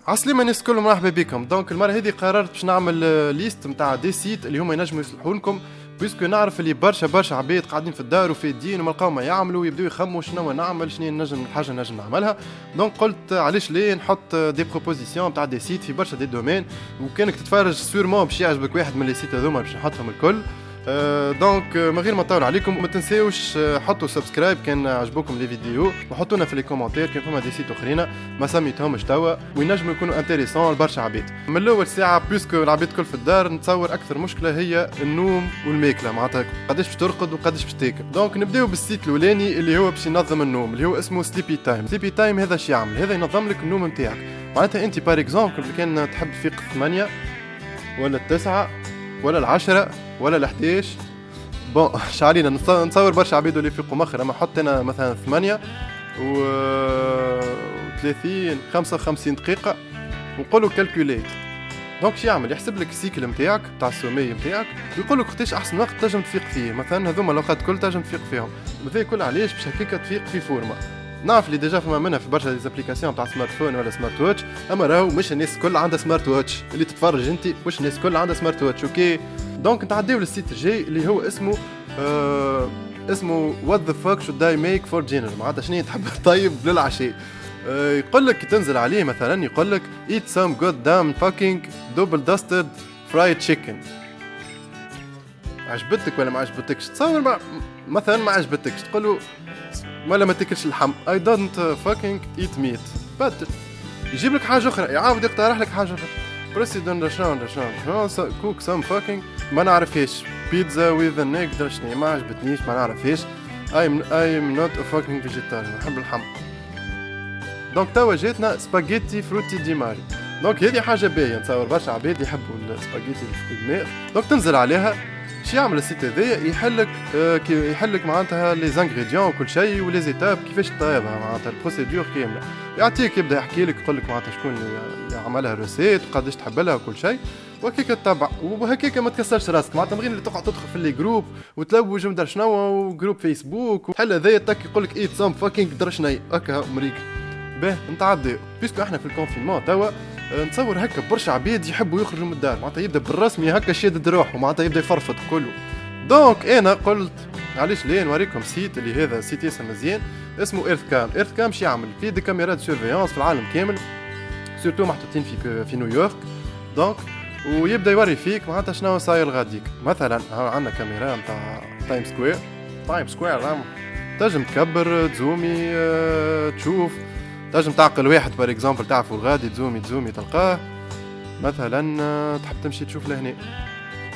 عسلامة الناس الكل، مرحبا بكم. دونك المره هذه قررت باش نعمل ليست نتاع دي سيت اللي هما ينجموا يصلحوا لكم، بيسكو نعرف اللي برشا عباد قاعدين في الدار وفي الدين وما لقاو ما يعملوا ويبداو يخموا شنو نعمل، شنو نجم الحاجه نجم نعملها. دونك قلت علاش ليه نحط دي بروبوزيسيون نتاع دي سيت في برشا دي دومين، وكانك تتفرج سيرمون باش يعجبك واحد من لي سيت هذوما باش نحطهم الكل. دونك من غير ما نطول عليكم، ما تنساوش حطوا سبسكرايب كان عجبوكم لي فيديو، وحطونا في لي كومونتير كان فما دي سيت اخرين ما سميتهمش توا وينجموا يكونوا انتريسون لبرشا عباد. من الاول ساعه بيسكو العباد كل في الدار، نتصور اكثر مشكله هي النوم والماكله، معناتها قداش باش ترقد وقداش باش تاكل. دونك نبداو بالسيت الاولاني اللي هو باش ينظم النوم، اللي هو اسمه سليبي تايم. سليبي تايم هذا اش يعمل؟ هذا ينظم لك النوم نتاعك. معناتها انت بار اكزومبل كان تحب تفيق 8 ولا 9 ولا 10 ولا 11، بون شعلينا نتصور برشا عباد اللي يفيقوا مخر، اما حط انا مثلا 8 و 30 55 دقيقة ونقولوا كالكوليت. دونك شو يعمل؟ يحسب لك السيكل نتاعك تاع السومي نتاعك ويقول لك وقتاش احسن وقت تنجم تفيق فيه. مثلا هذوما الاوقات الكل تنجم تفيق فيهم، هذا كل علاش باش هكاك تفيق في فورمه. نعرف اللي ديجا فما منها في برشا ديزابليكاسيون تاع سمارت فون ولا سمارت واتش، اما راهو مش الناس الكل عندها سمارت واتش. اللي تتفرج انت مش الناس الكل عندها سمارت واتش، اوكي؟ دونك نتعداو للسيت الجاي اللي هو اسمه what the fuck should I make for dinner، معناتها شنو تحب طيب للعشاء. يقول لك تنزل عليه مثلا يقول لك eat some goddamn fucking double dusted fried chicken. عجبتك ولا ما عجبتكش؟ تصور مثلا ما عجبتكش تقول له ولا ما تاكلش اللحم I don't fucking eat meat، بدل يجيب لك حاجه اخرى، يعاود يقترح لك حاجه اخرى. بريسيدنت شلون كوك سام فاكينج ما نعرفهاش، بيتزا ويز ان ايج درشني ما عجبتنيش ما نعرفهاش. I'm not a fucking vegetarian، نحب اللحم. دونك توا جاتنا سباغيتي فروتي دي ماري. دونك هذه حاجه باهيه، نتصور برشا عباد يحبوا السباغيتي الفروتي. دونك تنزل عليها شو يعمل السيت هذايا؟ يحلك معناتها لي زانغريديون وكل شيء ولي زيتاب كيفاش تطيبها، معناتها البروسيدور كامله. يعطيك يبدا يحكي لك يقول لك معناتها شكون اللي عملها روسيت وقداش تحب لها وكل شيء، وهكاك تتبع وهكاك ما تكسرش راسك. معناتها من غير اللي تقعد تدخل في لي جروب وتلوج ومدار شنو وجروب فيسبوك وحل هذايا تك يقول لك ايت سام فاكينغ درشني هكا مريك. باه نتعدي بيسكو احنا في الكونفينمون توا، نتصور هكا برشا عباد يحبوا يخرجوا من الدار، معناتها يبدا بالرسمي هكا شادد روحه، معناتها يبدا يفرفط كله. دونك انا قلت علاش ليه نوريكم سيت اللي هذا سيت ياسر مزيان اسمه ايرث كام. ايرث كام شو يعمل؟ فيه دي كاميرات سيرفيونس في العالم كامل، سورتو محطوطين في نيويورك. دونك ويبدا يوري فيك معناتها شنو صاير غاديك. مثلا ها عندنا كاميرا نتاع تايم سكوير تنجم تكبر تزومي تشوف، تنجم تعقل واحد بار اكزومبل تعرفوا غادي تزومي تلقاه. مثلا تحب تمشي تشوف لهنا.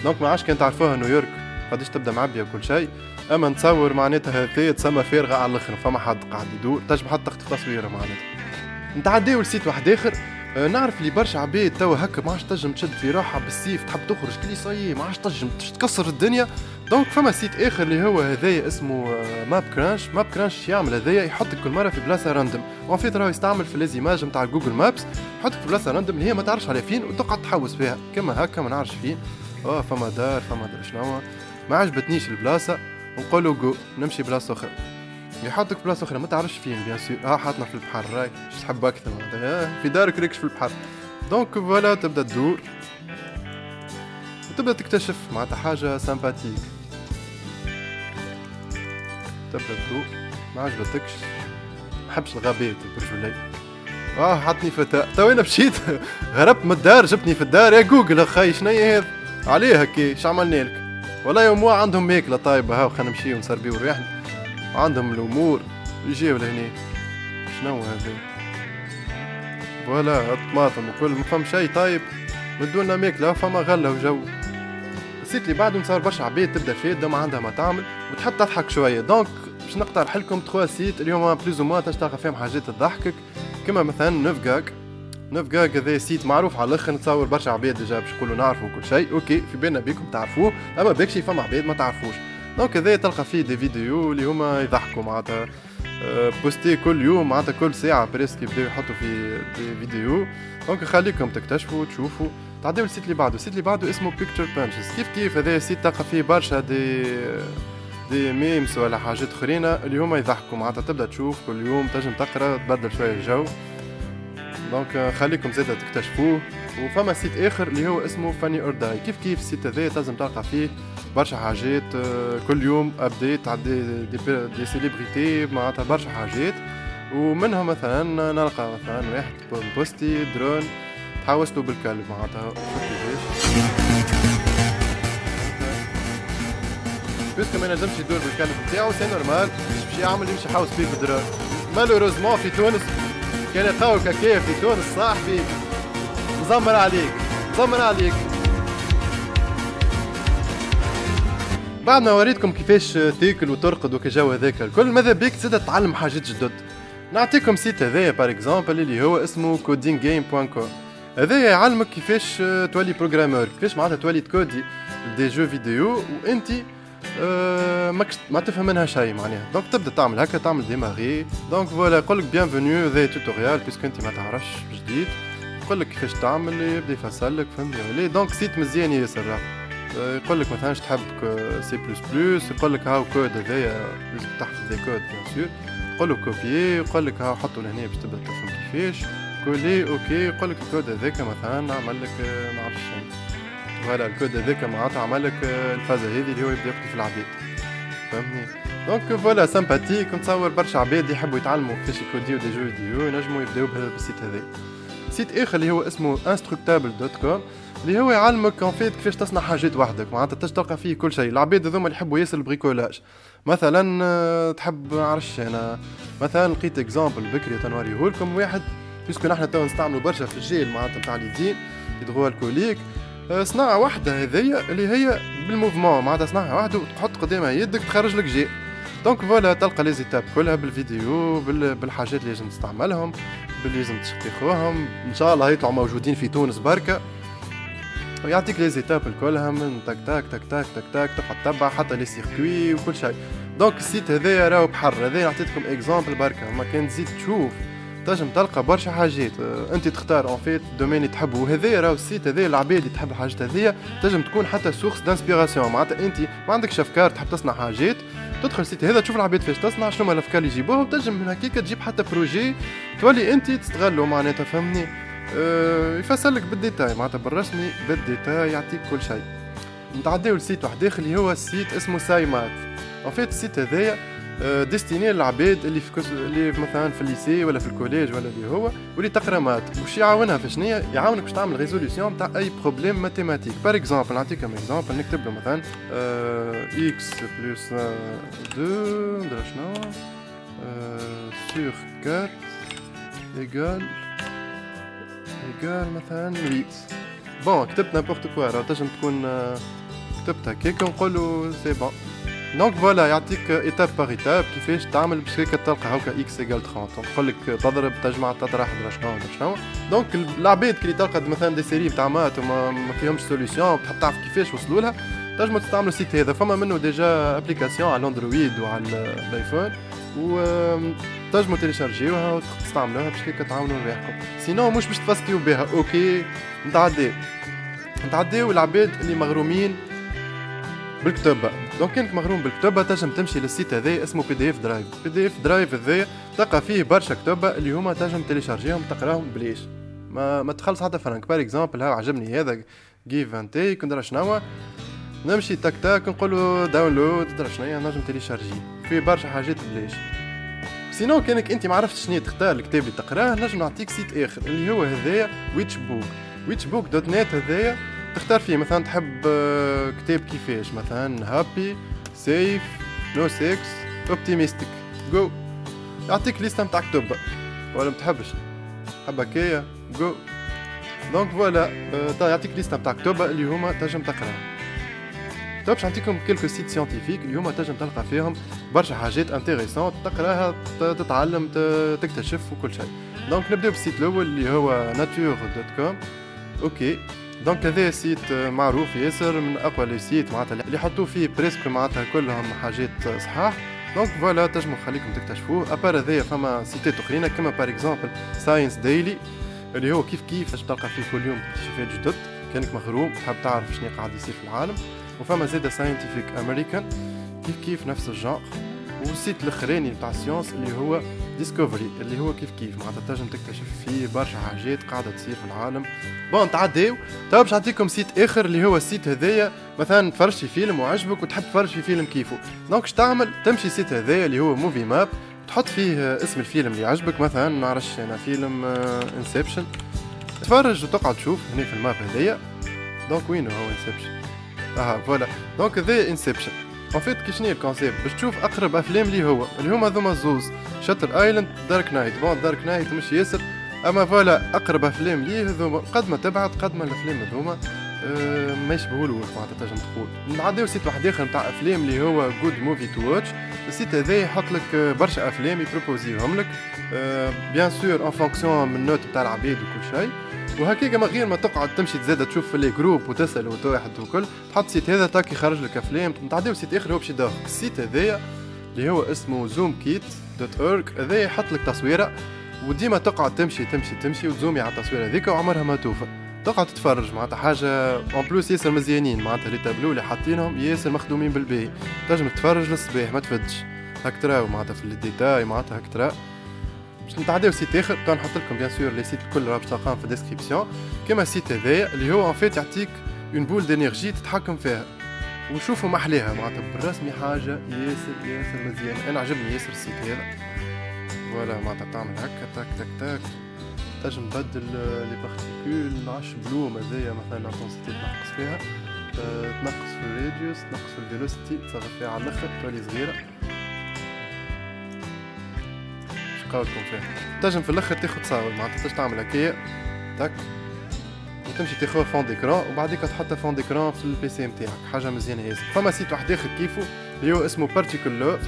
دونك ما عادش كان تعرفوها نيويورك قداش تبدا معبيه وكل شيء، اما نتصور معناتها هذه تسمى فارغه على الاخر، فما حد قاعد يدور، تنجم حتى تاخذ تصويره. معناتها نتعداو لسيت واحد اخر. نعرف اللي برشا عباد توا هكا ما عادش تنجم تشد في روحها بالسيف، تحب تخرج كلي صايي ما عادش تنجم تكسر الدنيا. دونك فما سيت اخر اللي هو هذايا اسمه ماب كرانش. يعمل هذايا يحطك كل مره في بلاصه راندوم، وان فيت راهو يستعمل في ليزيماج نتاع جوجل مابس، يحطك في بلاصه راندوم اللي هي ما تعرفش على فين وتقعد تحوس فيها كما هكا ما نعرفش فين. فما دار شنو ما عجبتنيش البلاصه، نقولوا جو نمشي بلاصه اخرى، يحطك في بلاصه اخرى ما تعرفش فين بيان سور. حاطنا في البحر راي ايش تحب اكثر في دارك ريكش في البحر. دونك فوالا تبدا تدور وتبدا تكتشف معناتها حاجه سامباتيك، تبدا تدور ما عجبتكش، ما حبش الغابات البرجولي. حطني في تو انا مشيت هربت من الدار جبتني في الدار. يا جوجل اخي شنيا هذا عليه هكي اش عملنا لك؟ والله يوم عندهم ماكله طيبه هاو خلينا نمشيو ونسربيو ريحنا، عندهم الامور يجيو لهنا. شنو هذا؟ ولا الطماطم وكل ما فهم شيء طيب مدونا ماكله فما غله وجو. السيت اللي بعده نصور برشا عباد تبدا فايده ما عندها ما تعمل وتحب تضحك شويه. دونك باش نقترح لكم 3 سيت اليوم بلوز او تلقى فيهم حاجات تضحكك، كما مثلا نوفغاك هذا سيت معروف على الاخر، نتصور برشا عباد ديجا باش يقولوا نعرفوا كل شيء، اوكي في بالنا بيكم تعرفوه، اما بكشي فما عباد ما تعرفوش. دونك هذا تلقى فيه دي فيديو اللي هما يضحكوا معناتها بوستي كل يوم، معناتها كل ساعه بريسك يبداو يحطوا في دي فيديو. دونك خليكم تكتشفوا تشوفوا. تعديو السيت اللي بعده، السيت اللي بعده اسمه بيكتشر بانشز. كيف هذا سيت تلقى فيه برشا دي ميمز ولا حاجات اخرين اللي هما يضحكوا، معناتها تبدا تشوف كل يوم تنجم تقرا تبدل شويه الجو. دونك خليكم زاده تكتشفوه. وفما سيت اخر اللي هو اسمه فاني اور داي. كيف السيت هذا تنجم تلقى فيه برشا حاجات، كل يوم ابديت على دي سيليبريتي معناتها برشا حاجات. ومنهم مثلا نلقى مثلا واحد بوستي درون تحوسلو بالكلب معناتها كيفاش بيسكو ما ينجمش يدور بالكلب نتاعو سي نورمال باش يعمل يمشي يحوس فيه بالدرون. مالوروزمون في تونس كان يلقاوك هكا في تونس صاحبي مزمر عليك. بعد ما وريتكم كيفاش تاكل وترقد وكجو هذاك الكل، ماذا بيك تزيد تتعلم حاجات جدد. نعطيكم سيت هذايا بار اكزومبل اللي هو اسمه codinggame.com. هذايا يعلمك كيفاش تولي بروغرامور، كيفاش معناتها تولي تكودي دي جو فيديو وانتي ما تفهم منها شيء معناها. دونك تبدا تعمل هكا، تعمل ديماغي. دونك فوالا يقولك بيانفونيو ذا توتوريال بيسكو انت ما تعرفش جديد، يقولك كيفاش تعمل، يبدا يفسرلك فهمتني ولا. دونك سيت مزيان ياسر. يقولك مثلا تحب سي بلس بلس، يقولك هاو كود هذايا لازم تحفظ دي كود بيان سور، تقولو كوبيي، يقولك هاو حطو لهنا باش تبدا تفهم كيفاش كولي اوكي. يقولك الكود هذاك مثلا عمل لك ما عرفتش فوالا الكود هذاك معناتها عمل لك الفازه هذه اللي هو يبدا يقتل في العباد فهمتني. دونك فوالا سامباتيك. نتصور برشا عباد يحبوا يتعلموا كيفاش يكوديو دي جو فيديو ينجموا يبداو بالسيت هذا. سيت اخر اللي هو اسمه instructable.com اللي هو يعلمك ان فيت كيفاش تصنع حاجات وحدك معناتها تلقى فيه كل شيء. العباد هذوما اللي يحبوا ياسر البريكولاج مثلا تحب نعرفش انا مثلا لقيت اكزامبل بكري تنوريه لكم واحد بيسكو نحنا تو نستعملوا برشا في الجيل معناتها نتاع اليدين يدغوا الكوليك. صناعه واحده هذيا اللي هي بالموفمون معناتها صناعه واحده وتحط قدامها يدك تخرج لك جي. دونك فوالا تلقى لي زيتاب كلها بالفيديو بالحاجات اللي لازم تستعملهم باللي لازم تشقيخوهم. ان شاء الله يطلعوا موجودين في تونس بركه ويعطيك لي زيتاب الكلها من تك تاك تك تاك تك تاك تقعد تتبع حتى لي سيركوي وكل شيء. دونك السيت هذايا راهو بحر. هذايا عطيتكم اكزامبل بركه، ما كان تزيد تشوف تنجم تلقى برشا حاجات. انت تختار اون فيت دومين اللي تحبه. وهذايا راهو السيت هذايا العباد اللي تحب الحاجات هذيا تنجم تكون حتى سورس دانسبيراسيون معناتها انت ما عندكش افكار تحب تصنع حاجات تدخل السيت هذا تشوف العباد فاش تصنع شنو هما الافكار اللي يجيبوها وتنجم من هكاك تجيب حتى بروجي تولي انت تستغله معناتها فهمني. يفسرلك بالديتاي معناتها بالرسمي بالديتاي يعطيك كل شيء. نتعداو لسيت واحد اخر اللي هو السيت اسمه سايمات. اون فيت السيت هذايا ديستيني للعباد اللي مثلا في الليسي ولا في الكوليج ولا اللي هو واللي تقرا مات. واش يعاونها في شنو يعاونك باش تعمل ريزوليسيون تاع اي بروبليم ماتيماتيك. بار اكزومبل نعطيكم اكزومبل نكتب له مثلا x بلس 2 ندير شنو سور 4 ايغال مثلا 8. بون كتبت نابورت كوا راه تنجم تكون كتبتها كيك ونقول له سي بون. دونك فوالا يعطيك ايتاب باغ ايتاب كيفاش تعمل باش هيك تلقى هاكا اكس ايكال 30. نقول لك تضرب تجمع تطرح شنو. دونك العباد كي تلقى مثلا دي سيري تاع مات وما فيهمش سوليوشن تحب تعرف كيفاش وصلوا لها تنجموا تستعملوا السيت هذا. فما منه ديجا ابليكاسيون على الاندرويد وعلى الايفون و تنجموا تيليشارجيوها وتستعملوها باش هيك تعاونوا رواحكم. سينو مش باش تفاستيو بها اوكي. نتعداو العباد اللي مغرومين بالكتابة. دونك كانك مغروم بالكتابة تنجم تمشي للسيت هذا اسمه بي دي اف درايف. بي دي اف درايف هذا تلقى فيه برشا كتابة اللي هما تنجم تيليشارجيهم تقراهم بليش ما تخلص حتى فرنك. بار اكزومبل ها عجبني هذا جيف ان تيك ندير شنو نمشي تك تاك نقولوا داونلود ندير شنو نجم تيليشارجي فيه برشا حاجات بليش. سينو كانك انت ما عرفتش شنو تختار الكتاب اللي تقراه نجم نعطيك سيت اخر اللي هو هذايا ويتشبوك دوت نت. هذايا تختار فيه مثلا تحب كتاب كيفاش مثلا هابي سيف نو سيكس اوبتيميستيك جو يعطيك ليست نتاع كتب ولا ما تحبش حب هكايا جو. دونك فوالا يعطيك ليست نتاع كتب اللي هما تنجم تقراهم. باش نعطيكم كلكو سيت سيانتيفيك اللي هما تنجم تلقى فيهم برشا حاجات انتريسونت تقراها تتعلم تكتشف وكل شيء. دونك نبداو بالسيت الاول اللي هو nature.com. اوكي دونك هذا سيت معروف ياسر من اقوى لي سيت معناتها اللي يحطوا فيه بريسك معناتها كلهم حاجات صحاح. دونك فوالا تنجموا نخليكم تكتشفوه. ابار هذايا فما سيتات اخرين كما بار اكزومبل ساينس ديلي اللي هو كيف باش تلقى فيه كل يوم اكتشافات جدد كانك مغروم تحب تعرف شنو قاعد يصير في العالم. وفما زاده ساينتيفيك امريكان كيف نفس الجانر. والسيت الاخراني تاع السيونس اللي هو ديسكوفري اللي هو كيف معناتها تنجم تكتشف فيه برشا حاجات قاعده تصير في العالم. بون تعديو تو باش نعطيكم سيت اخر اللي هو السيت هذايا مثلا تفرج في فيلم وعجبك وتحب تفرج في فيلم كيفه، دونك اش تعمل تمشي السيت هذايا اللي هو موفي ماب تحط فيه اسم الفيلم اللي عجبك، مثلا نعرفش انا فيلم انسبشن، تفرج وتقعد تشوف هنا في الماب هذايا. دونك وين هو انسبشن؟ فوالا دونك ذا انسبشن ان فيت كي شنو الكونسيبت باش تشوف اقرب افلام اللي هما ذوما زوز شاتر ايلاند دارك نايت. بون دارك نايت مش ياسر اما فوالا اقرب افلام ليه هذوما، قد ما تبعد قد ما الافلام هذوما ما يشبهولوش معناتها تنجم تقول. نعديو سيت واحد اخر نتاع افلام اللي هو جود موفي تو واتش. السيت هذا يحط لك برشا افلام يبروبوزيهم لك بيان سور ان فونكسيون من النوت تاع العباد وكل شيء، وهكاك من غير ما تقعد تمشي تزاد تشوف في لي جروب وتسال وتوحد وكل، تحط سيت هذا تاكي يخرج لك افلام. نتعديو سيت اخر هو باش يدور السيت هذايا اللي هو اسمه zoomkit.org. هذا يحط لك تصويره وديما تقعد تمشي وتزومي على التصويره هذيك وعمرها ما توفى، تقعد تتفرج معناتها حاجه اون بلوس ياسر مزيانين، معناتها لي تابلو اللي حاطينهم ياسر مخدومين بالباهي، تنجم تتفرج للصباح ما تفدش هاك تراو معناتها في الديتاي معناتها هاك ترا. باش نتعداو سيت اخر تو نحط لكم بيان سور لي سيت الكل راه باش تلقاهم في الديسكريبسيون. كيما السيت هذايا اللي هو ان فيت يعطيك اون بول دينيرجي تتحكم فيها وشوفوا محليها معناتها بالرسمي حاجه ياسر مزيان. انا عجبني ياسر السيت هذا فوالا معناتها تعمل هكا تاك تاك تاك تنجم تبدل لي بارتيكول نعش بلوم هذايا مثلا الانتنسيتي تنقص فيها، تنقص في الراديوس تنقص في الفيلوسيتي تصرف فيها على الاخر تولي صغيره شقاوتكم فيها. تنجم في الاخر تاخد صور معناتها تاش تعمل هكايا تاك وتمشي تاخذ فون ديكران وبعديك تحط فون ديكران في البي سي نتاعك، حاجه مزيانه ياسر. فما سيت واحد اخر كيفو اللي هو اسمه بارتيكل لوف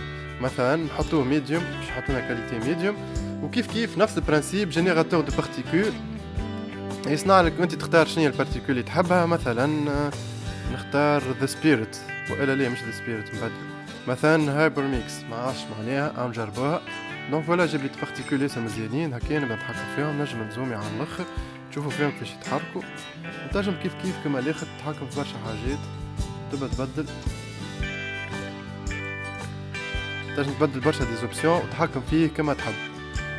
مثلا نحطوه ميديوم باش يحط لنا كاليتي ميديوم، وكيف نفس البرانسيب جينيراتور دو بارتيكول يصنع لك انت تختار شنو هي البارتيكول اللي تحبها. مثلا نختار ذا سبيريت والا لا مش ذا سبيريت نبدل مثلا هايبر ميكس ما عادش معناها نجربوها. دونك فوالا جاب لي بارتيكول ياسر مزيانين هكا نبدا نتحكم فيهم، نجم نزومي على الاخر تشوفوا فيهم كيفاش يتحركوا، وتنجم كيف كما الاخر تتحكم في برشا حاجات تبدا تبدل تنجم تبدل برشا ديزوبسيون وتحكم فيه كما تحب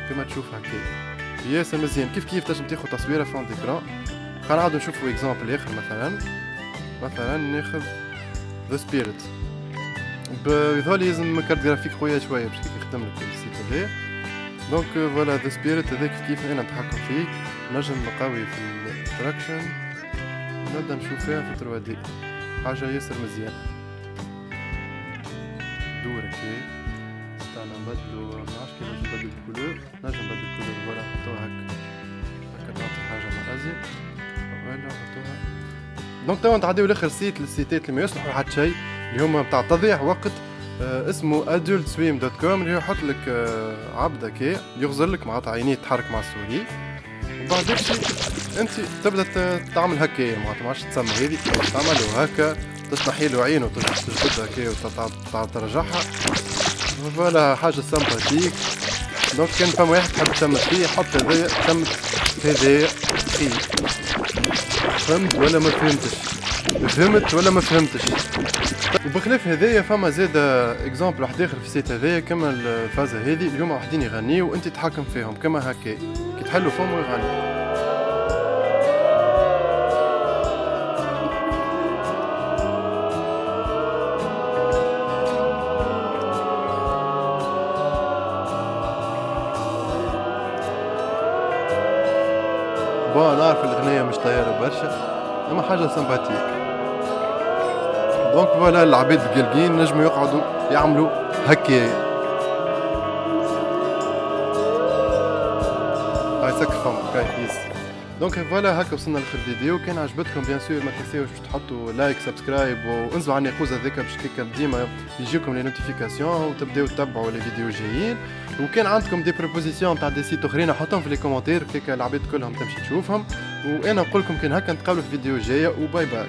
كما تشوف هكا ياسر مزيان. كيف تنجم تاخذ تصويره فون ديكران. خلينا نعاودو نشوفوا اكزامبل اخر مثلا ناخذ ذا سبيريت بهذول لازم كارت جرافيك قويه شويه باش يخدم لك السيت هذا. دونك فوالا ذا سبيريت هذاك كيف انا نتحكم فيه، نجم نقوي في التراكشن ونبدا نشوف فيها في 3 دي حاجه ياسر مزيان. دور هكا تاعنا نبدلو معرفش كيفاش نبدل الكولور، نجم نبدل الكولور فوالا نحطوها هكا نعطي حاجه مأزية فوالا نحطوها. دونك توا نتعداو لاخر سيت للسيتات اللي ما يصلحوا لحد شيء اللي هما نتاع تضييع وقت. اسمه adultswim.com اللي يحط لك عبد هكا يغزر لك معناتها عينيه تتحرك مع السوري، وبعد انت تبدا تعمل هكا معناتها ما عادش تسمى هذه تعملوا هكا تشنحي له عينه تجبدها هكا وترجعها فوالا حاجه سامباتيك. دونك كان فما واحد تحب تشمت فيه حط هذايا تشمت هذايا فيه. فهمت ولا ما فهمتش؟ فهمت ولا ما فهمتش؟ وبخلاف هذايا فما زاد اكزامبل واحد اخر في السيت هذايا كما الفازه هذه اللي هما وحدين يغنيو وانت تتحكم فيهم كما هكا كي تحلوا فم ويغني. بون نعرف الاغنيه مش طياره برشا اما حاجه سمباتيك. دونك فوالا العباد القلقين نجموا يقعدوا يعملوا هكايا. هاي سكر فم كويس. دونك فوالا هكا وصلنا لاخر الفيديو. كان عجبتكم بيان سور ما تنساوش تحطوا لايك سبسكرايب وانزلوا على النقوز هذيك باش كيكا ديما يجيكم لي نوتيفيكاسيون وتبداو تتبعوا لي فيديو جايين. وكان عندكم دي بروبوزيسيون تاع دي سيت اخرين حطوهم في لي كومونتير كيكا العباد كلهم تمشي تشوفهم. وانا نقول لكم كان هكا نتقابلوا في فيديو جايه وباي باي.